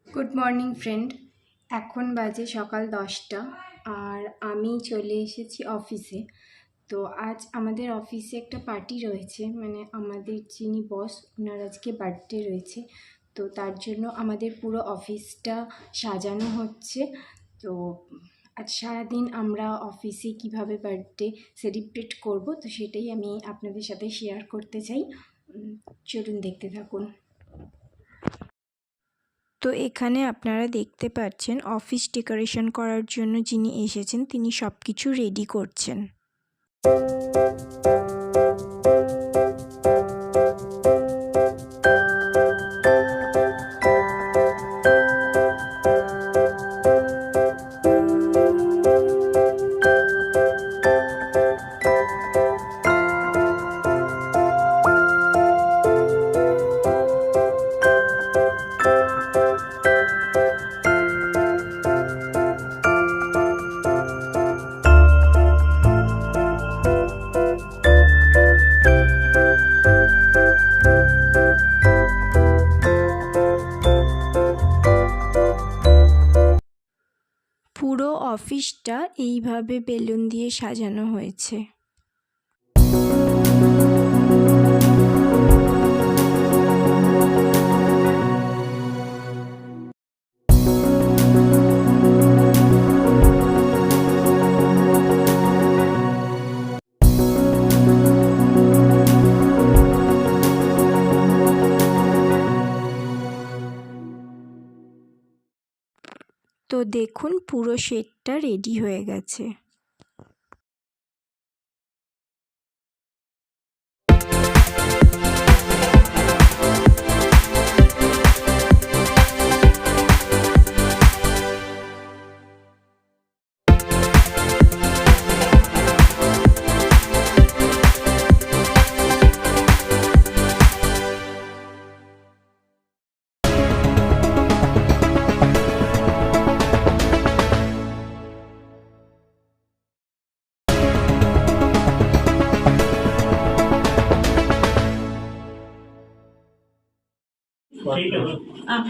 Good morning friend. এখন বাজে সকাল 10টা আর আমি চলে এসেছি অফিসে। তো আজ আমাদের অফিসে একটা পার্টি রয়েছে, মানে আমাদের যিনি বস ওনার আজকে বার্থডে রয়েছে। তো তার জন্য আমাদের পুরো অফিসটা সাজানো হচ্ছে। তো আজ সারাদিন আমরা অফিসে কিভাবে বার্থডে সেলিব্রেট করব, তো সেটাই আমি আপনাদের সাথে শেয়ার করতে চাই। চলুন দেখতে থাকুন। তো এখানে আপনারা দেখতে পাচ্ছেন অফিস ডেকোরেশন করার জন্য যিনি এসেছেন তিনি সব কিছু রেডি করছেন। পুরো অফিসটা এইভাবে বেলুন দিয়ে সাজানো হয়েছে। তো দেখুন পুরো সেটটা রেডি হয়ে গেছে।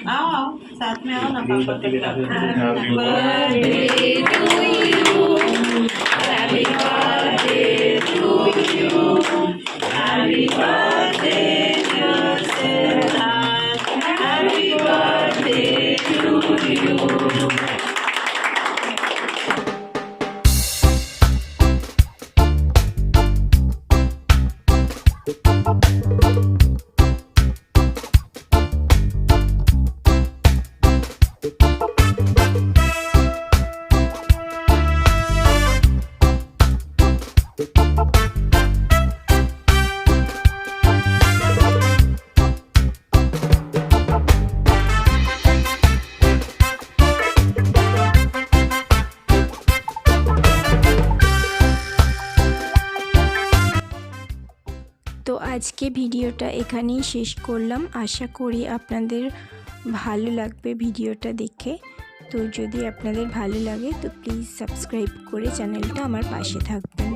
आओ साथ में आओ ना पापा के साथ। Happy birthday to you. Happy birthday to you. Happy birthday dear Siddharth. Happy birthday to you. তো আজকে ভিডিওটা এখানেই শেষ করলাম। আশা করি আপনাদের ভালো লাগবে ভিডিওটা দেখে। তো যদি আপনাদের ভালো লাগে তো প্লিজ সাবস্ক্রাইব করে চ্যানেলটা আমার পাশে থাকবেন।